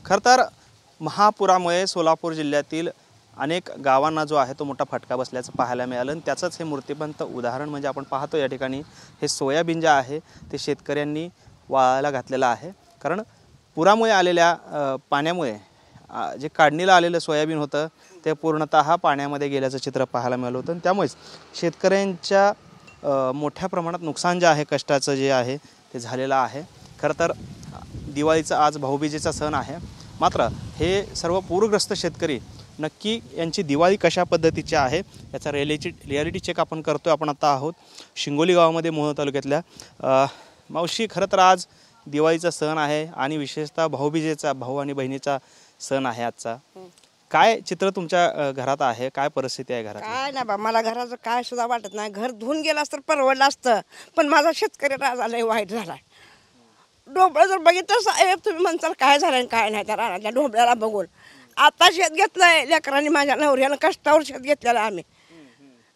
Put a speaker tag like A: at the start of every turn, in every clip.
A: खरं तर महापुरामुळे सोलापूर जिल्ह्यातील अनेक गावांना जो आहे तो मोठा फटका बसल्याचं पाहायला मिळालं आणि त्याचंच हे मूर्तिमंत उदाहरण म्हणजे आपण पाहतो या ठिकाणी हे सोयाबीन जे आहे ते शेतकऱ्यांनी वाळायला घातलेलं आहे। कारण पुरामुळे आलेल्या पाण्यामुळे जे काढणीला आलेलं सोयाबीन होतं ते पूर्णतः पाण्यामध्ये गेल्याचं चित्र पाहायला मिळालं होतं आणि त्यामुळेच शेतकऱ्यांच्या मोठ्या प्रमाणात नुकसान जे आहे कष्टाचं जे आहे ते झालेलं आहे। खरं तर दिवाळीचा आज भाऊबीजेचा सण आहे, मात्र हे सर्व पूरग्रस्त शेतकरी नक्की यांची दिवाळी कशा पद्धतीची आहे याचा रियालिटी चेक आपण करतो। आपण आता आहोत शिंगोली गावामध्ये मोहोळ तालुक्यातल्या। मावशी, खरं तर आज दिवाळीचा सण आहे आणि विशेषतः भाऊबीजेचा भाऊ आणि बहिणीचा सण आहे आजचा। काय चित्र तुमच्या घरात आहे, काय परिस्थिती आहे घरात?
B: काय ना बा, मला घराचं काय सुद्धा वाटत नाही। घर धुवून गेलं असतं परवडलं असतं, पण माझा शेतकरी राजा लय वाईट झालाय। ढोबळं जर बघितलं साहेब तुम्ही म्हणताल काय झालं काय नाही त्या रानातल्या ढोबळ्याला बघून। आता शेत घेतलंय लेकरांनी, माझ्या नवऱ्यानं कष्टावर शेत घेतलेलं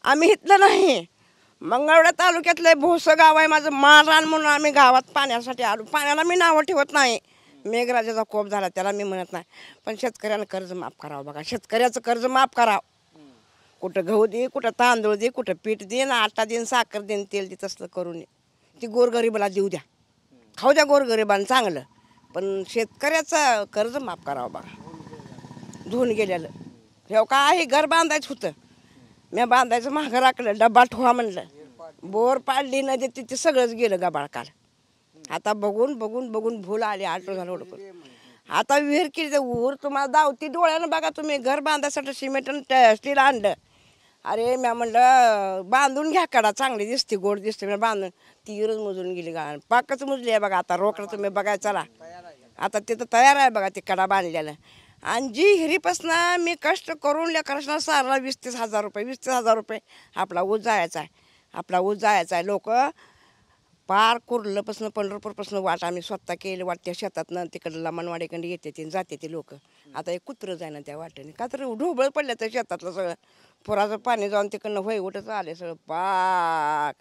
B: आम्ही इथलं नाही, मंगळवेढा तालुक्यातलं भोसं गाव आहे माझं, माळरान म्हणून आम्ही गावात पाण्यासाठी आलो। पाण्याला मी नावं ठेवत नाही, मेघराजाचा कोप झाला त्याला मी म्हणत नाही, पण शेतकऱ्यानं कर्ज माफ करावं बघा, शेतकऱ्याचं कर्ज माफ करावं। कुठं गहू दे, कुठं तांदूळ दे, कुठं पीठ दे ना, आटा देन, साखर देन, तेल दे, तसलं करू नये। ती गोरगरिबाला देऊ द्या, खाऊ द्या गोरगरिबांना चांगलं, पण शेतकऱ्याचं कर्ज माफ करावं बघा। धुवून गेलेलं हे काय घर बांधायचं होतं, मी बांधायचं मागं राखलं, डब्बा ठेवा म्हणलं, बोर पाडली नदी तिथे सगळंच गेलं गबाळ काल। आता बघून बघून बघून भूल आली, आटो झालं ओढकून। आता विहीर केली ऊर तुम्हाला दावती डोळ्यानं बघा तुम्ही। घर बांधायसाठी सिमेंट स्टील आणलं, अरे मी म्हणलं बांधून घ्या कडा, चांगली दिसते गोड दिसते, मी बांधून ती विहीरच मुजून गेली गाण, पाकच मुजली आहे बघा। आता रोकडं तुम्ही बघाय चला, आता तिथं तयार आहे बघा ते कडा बांधलेलं। आणि जी हिरीपासनं मी कष्ट करून लेकरांना सारला 20-30 हजार रुपये, 20-30 हजार रुपये आपला ऊस जायचा आहे, आपला ऊस जायचा आहे। लोक पार कुर्लपासून पंढरपूरपासून वाट आम्ही स्वतः केलं, वाट त्या शेतातनं तिकडं लमणवाडीकडे येते ते जाते ते लोक। आता एक कुत्रं जाय ना त्या वाटेने, का तर ढोबळ पडलं त्या शेतातलं सगळं, पुराचं पाणी जाऊन तिकडनं होय उठच आले सगळं पाक।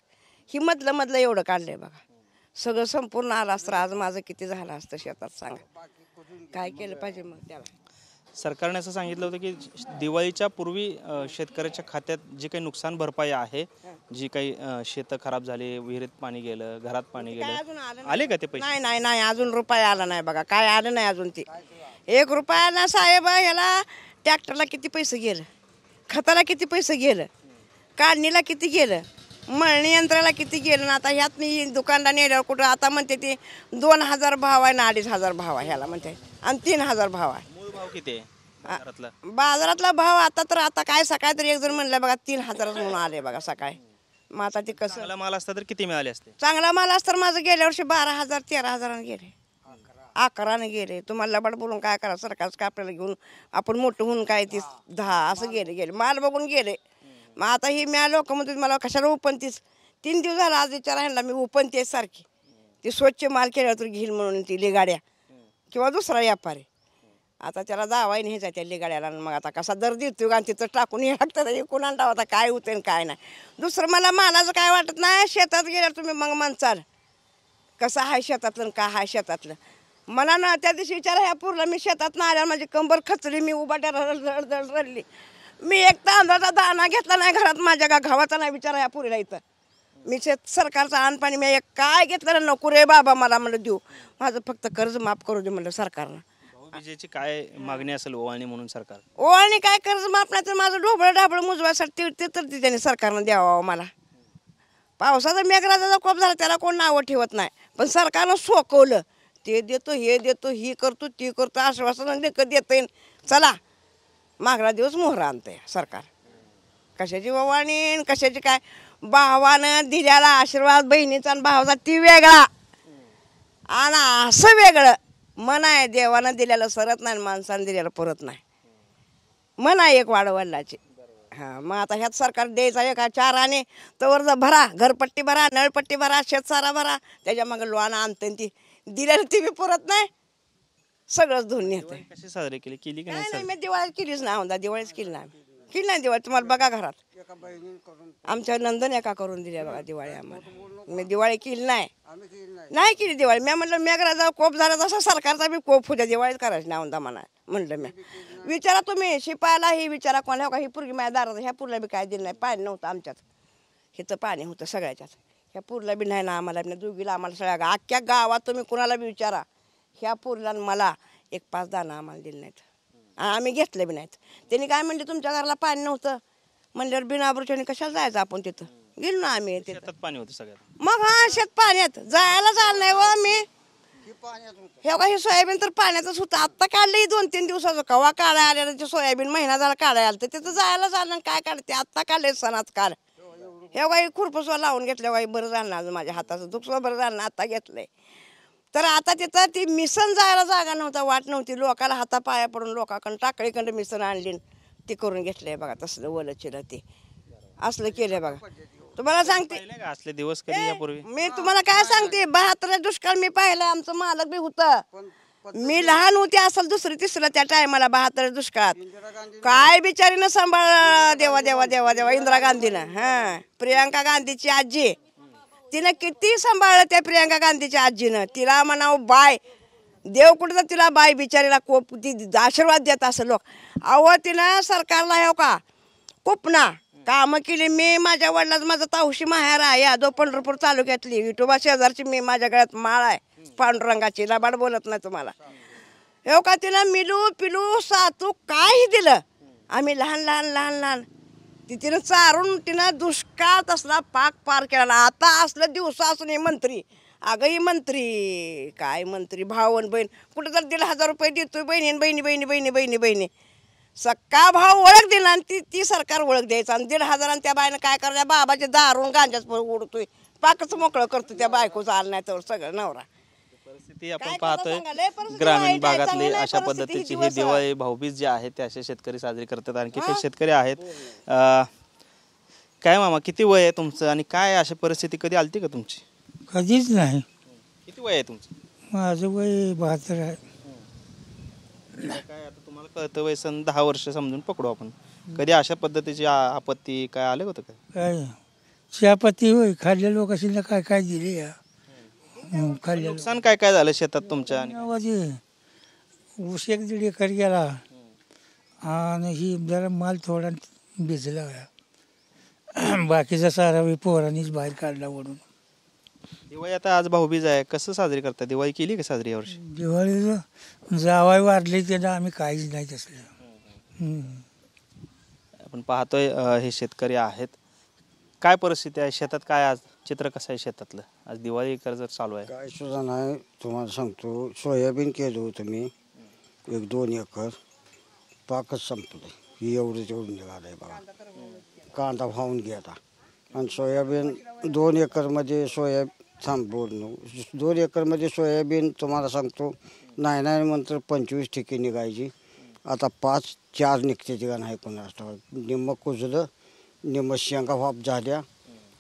B: ही मधलं एवढं काढलंय बघा, सगळं संपूर्ण आलं असतं आज माझं किती झालं असतं शेतात सांगा, काय केलं पाहिजे मग त्याला?
A: सरकारने असं सांगितलं होतं की दिवाळीच्या पूर्वी शेतकऱ्याच्या खात्यात जे काही नुकसान भरपाई आहे, जी काही शेतं खराब झाली, विहिरीत पाणी गेलं, घरात पाणी गेलं, आले का ते पैसे?
B: नाही अजून रुपया आला नाही बघा, काय आलं नाही अजून ते। 1 रुपया ना साहेब, ह्याला ट्रॅक्टरला किती पैसे गेलं, खताला किती पैसे गेलं, काढणीला किती गेलं, मळणी यंत्राला किती गेलं ना। आता ह्यात मी दुकानला नेल्यावर कुठं आता म्हणते ते 2000 भाव आहे ना 2500 भाव आहे ह्याला म्हणते, आणि 3000 भाव आहे।
A: मूळ भाव किती आहे
B: बाजारातला भाव? आता काय सकाळी तर एक जण म्हणलं बघा 3000 म्हणून आले बघा सकाळी। मग आता ते कसं,
A: चांगला माल असता तर किती मिळाले असते?
B: चांगला माल असता माझं गेल्या वर्षी 12,000 13,000 गेले, 11 गेले। तुम्हाला लबाड बोलून काय करा, सरकारचं काय आपल्याला घेऊन आपण मोठं होऊन काय ते 10 असं गेले माल बघून गेले। मग आता ही म्या लोक म्हणते मला कशाला उपनतीस, 3 दिवस झाला आज विचार ह्यांना मी उपनते सारखी, ती स्वच्छ माल केल्यावर तर घेईल म्हणून ती लेगाड्या किंवा दुसरा व्यापारी। आता त्याला दावाई न्यायचा त्या लेगाड्याला, मग आता कसा दर देतो आणि तिथं टाकून हे लागतं कुणाला आता काय होतं काय नाही। दुसरं मला मालाचं काय वाटत नाही, शेतात गेल्यावर तुम्ही मग म्हणचाल कसं आहे शेतातलं काय आहे शेतातलं। मला ना त्या दिवशी विचार ह्या पूरला मी शेतात ना आल्यावर माझी कंबर खचली, मी उभाट्या रडली रडली, मी एक तांदळाचा दाणा घेतला नाही घरात माझ्या गावाचा नाही विचार ह्या पुरीला इथं। मी सरकारचं आणपाणी मी एक काय घेतलं नको रे बाबा मला म्हणलं देऊ, माझं फक्त कर्ज माफ करू दे म्हणलं सरकारनं।
A: भाऊबीजेची काय मागणी असेल ओवाळणी म्हणून सरकार?
B: ओवाळणी काय कर्ज माफ नाही तर माझं ढोबळं ढाबळं मुजवायसाठी ते तर त्याने सरकारनं द्यावं मला। पावसाचा मेघराजाचा कोप झाला त्याला कोण नावं ठेवत नाही, पण सरकारनं सोकवलं, ते देतो हे देतो ही करतो ती करतो, आश्वासन देतं, चला मागला दिवस मोहर आणतंय सरकार। कशाची ओवाळणी कशाची काय, भावानं दिल्याला आशीर्वाद बहिणीचा आणि भावाचा ती वेगळा, आणि असं वेगळं मन आहे। देवानं दिलेलं सरत नाही, माणसानं दिलेलं परत नाही, मन आहे एक वाडवडिलाची। हां, मग आता ह्यात सरकार द्यायचा एक 4 आणे तर भरा, घरपट्टी भरा, नळपट्टी भरा, शेतसारा भरा, त्याच्या मग लोन आणतं ती दिलेलं ती बी परत नाही, सगळंच धुवून येतं।
A: कशी साजरी केली की
B: नाही मी दिवाळीच केलीच ना, दिवाळीच केली ना। केली नाही दिवाळी. तुम्हाला बघा घरात आमच्या नंदन एका करून दिल्या बघा दिवाळी आम्हाला. मी दिवाळी केली नाही केली दिवाळी. मी म्हणलं मेघराजा कोप झाला तसा सरकारचा बी कोप होत्या दिवाळीत करायची नाही औंदा म्हणा म्हणलं. मी विचारा तुम्ही शिपायला ही विचारा कोणा का ही पुरगी माझ्या दारात ह्या पुरला बी काय दिलं नाही. पाणी नव्हतं आमच्यात, हिचं पाणी होतं सगळ्याच्यात. ह्या पुरला बी नाही ना आम्हाला दोघीला आम्हाला सगळ्या अख्ख्या गावात तुम्ही कुणाला बी विचारा ह्या पुरला मला 1-5 दाणं आम्हाला दिले नाहीत. आम्ही घेतले बी नाहीत. त्यांनी काय म्हणले तुमच्या घराला पाणी नव्हतं म्हणल्यावर बिनाबरोच्याने कशाला जायचं आपण तिथं. गेलो ना आम्ही तिथं.
A: शेतात पाणी होतं सगळ्यात.
B: मग हा शेत पाण्यात जायला झालं नाही व आम्ही. हे का हे सोयाबीन तर पाण्यातच होतं. आत्ता काढलं 2-3 दिवसाचं कवा काढाय आलेलं ते सोयाबीन महिना झाला काढायला आलं तर तिथं जायला झालं काय काढते आत्ता काढले सणात काढ. हे काही खुरपसवा लावून घेतल्या काही बरं झालं ना माझ्या हाताचं दुखसं बरं झालं ना आता घेतलंय. तर आता तिथं ती मिसन जायला जागा नव्हता वाट नव्हती. लोकाला हातापाया पडून लोकांकडून टाकळीकडं मिसन आणली ती करून घेतलंय बघा. तसलं ओलं चिलं ते असलं केलंय बघा. तुम्हाला सांगते
A: पाहिले का असले दिवस कधी यापूर्वी?
B: मी तुम्हाला काय सांगते 72 दुष्काळ मी पाहिलं. आमचं मालक बी होतं. मी लहान होते असेल 2री-3रीला त्या टायमाला 72 दुष्काळात. काय बिचारीनं सांभाळ देवा देवा देवा देवा इंदिरा गांधीनं. हा प्रियंका गांधीची आजी तिनं किती सांभाळलं त्या प्रियंका गांधीच्या आजीनं. तिला म्हणावं बाय देव कुठं तिला बाय बिचारीला कोप ती आशीर्वाद देत असं लोक. अहो तिनं सरकारला हे का कोपना कामं केली. मी माझ्या वडिलाच माझा तावशी माहेर आहे यादव पंढरपूर तालुक्यातली. विठोबा शेजारची मी माझ्या गळ्यात माळ आहे पांडुरंगाची. लबाड बोलत नाही तुम्हाला. हे का तिनं मिलू पिलू सातू काही दिलं. आम्ही लहान लहान लहान लहान तिनं चारून तिनं दुष्काळ असला पाक पार केला. आता असलं दिवस असून हे मंत्री अगं ही मंत्री काय मंत्री भावन बहीण कुठं तर 1,500 रुपये देतोय बहिणी बहिणी बहिणी बहिणी बहिणी बहिणी. सक्का भाव ओळख दिला आणि ती सरकार ओळख द्यायचं आणि 1,500 आणि त्या बाईनं काय करायचं बाबाचे दारून गांजाच उडतोय पाकच मोकळं करतो त्या बायकोचं आलं नाही तर सगळं नवरा.
A: परिस्थिती आपण पाहतोय ग्रामीण भागातली अशा पद्धतीची ही दिवाळी भाऊबीज जी आहे ते असे शेतकरी साजरी करतात. आणखी काही शेतकरी आहेत. काय मामा किती वय आहे तुमचं आणि काय अशी परिस्थिती कधी आलती का तुमची?
C: कधीच नाही.
A: किती वय आहे तुमचं?
C: माझं वय 72 आहे.
A: काय आता तुम्हाला कळतं वय 10 वर्ष समजून पकडू आपण. कधी अशा पद्धतीची आपत्ती काय आलं होतं काय?
C: काय चहापत्ती होय खाल्ल्या लोकांना काय काय दिले या खाल्ल्या
A: नुकसान काय काय झालं शेतात तुमच्या?
C: आवाज ऊस 1-1.5 एकर गेला आणि ही जरा माल थोडा भिजला. बाकीचा सारा पोरांनीच बाहेर काढला ओढून.
A: दिवाळी आता आज भाऊबीज आहे कसं साजरी करता? दिवाळी केली का साजरी यावर्षी?
C: दिवाळीचं जावाई वाढले त्याला आम्ही काहीच नाही तसलं.
A: आपण पाहतोय हे शेतकरी आहेत. काय परिस्थिती आहे शेतात? काय आज चित्र कसं आहे शेतातलं? आज दिवाळी कर्ज चालू आहे.
D: काय सुद्धा नाही तुम्हाला सांगतो. सोयाबीन केलं होतं मी 1-2 एकर पाकच संपलं. ही एवढं निघालं आहे बघा. कांदा वाहून गेला आणि सोयाबीन 2 एकरमध्ये 2 एकरमध्ये सोयाबीन तुम्हाला सांगतो नाही म्हणतर 25 ठिके निघायची. आता 5-4 निघते का नाही कोणाला. निम्म कुजलं निम्म शेंगा वाप झाल्या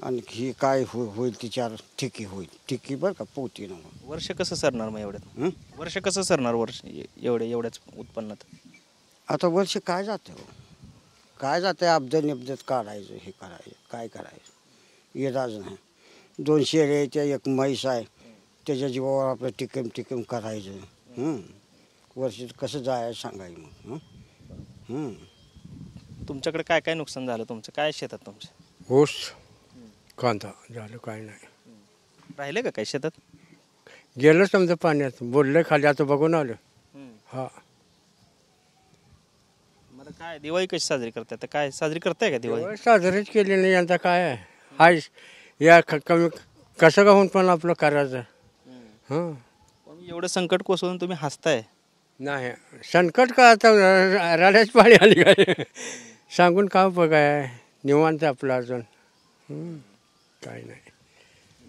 D: आणि ही काय होईल ती 4 ठिकी होईल. ठिकी बरं का पोती ना.
A: वर्ष कसं सरणार मग एवढ्यात? वर्ष कसं सरणार वर्ष एवढ्याच उत्पन्नात?
D: आता वर्ष काय जातं काय जातं अब्दल निब्दत काढायचं हे करायचं काय करायचं इलाज नाही. 2 शेळ्याच्या 1 म्हैस आहे त्याच्या जीवावर आपलं टिकम करायचं. वर्ष कसं जायचं सांगायचं मग.
A: तुमच्याकडे काय काय नुकसान झालं तुमचं? काय शेतात तुमच्या?
E: ऊस कांदा झालं काय नाही.
A: राहिले का काय शेतात?
E: गेलं समजा पाण्यात बोललं खाली आता बघून आलं. हा
A: मला काय दिवाळी कशी साजरी करताय? तर काय साजरी करताय का दिवाळी?
E: साजरीच केली नाही यंदा काय आहे हाय या कमी कसं का होऊन पण आपलं करायचं. हां
A: एवढं संकट कोसळून तुम्ही हसताय.
E: नाही संकट का आता राड्याच पाळी आली काय सांगून का उपयोग आहे. निवांत आपलं अजून काय नाही.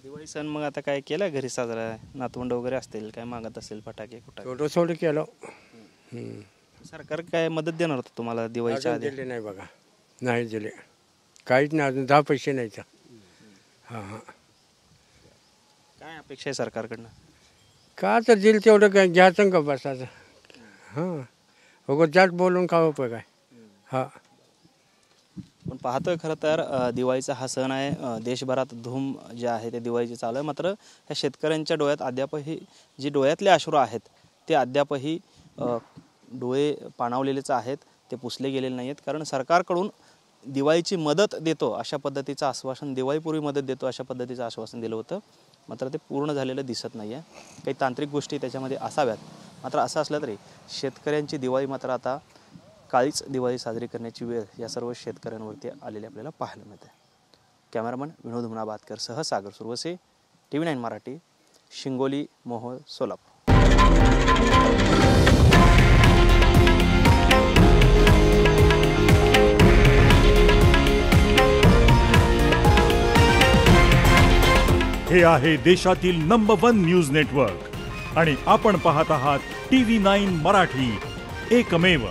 A: दिवाळी सण मग आता काय केलं घरी साजरा? नातवंड वगैरे असतील काय मागत असेल फटाके कुठं?
E: थोडं केलं.
A: सरकार काय मदत देणार होतं तुम्हाला दिवाळीच्या आधी?
E: दिले नाही बघा. नाही दिले काहीच नाही अजून 10 पैसे नाही. हां
A: काय अपेक्षा आहे सरकारकडनं?
E: का तर दिल तेवढं काय घ्यायचं का बसायचं. हां जास्त बोलून का उपयोग आहे. हां
A: पण पाहतोय खरं तर दिवाळीचा हा सण आहे, देशभरात धूम जे आहे ते दिवाळीचे चालू आहे. मात्र ह्या शेतकऱ्यांच्या डोळ्यात अद्यापही जे डोळ्यातले अश्रू आहेत ते अद्यापही डोळे पाणावलेलेच आहेत, ते पुसले गेलेले नाही आहेत. कारण सरकारकडून दिवाळीची मदत देतो अशा पद्धतीचं आश्वासन, दिवाळीपूर्वी मदत देतो अशा पद्धतीचं आश्वासन दिलं होतं, मात्र ते पूर्ण झालेलं दिसत नाही आहे. काही तांत्रिक गोष्टी त्याच्यामध्ये असाव्यात. मात्र असं असलं तरी शेतकऱ्यांची दिवाळी मात्र आता काळीच दिवाळी साजरी करण्याची वेळ या सर्व शेतकऱ्यांवरती आलेली आपल्याला पाहायला मिळते. कॅमेरामन विनोद मुनाबादकर सह सागर सुरवसे, TV9 मराठी, शिंगोली, मोहोळ, सोलापूर.
F: हे आहे देशातील नंबर 1 न्यूज नेटवर्क आणि आपण पाहत आहात TV9 मराठी, एकमेव.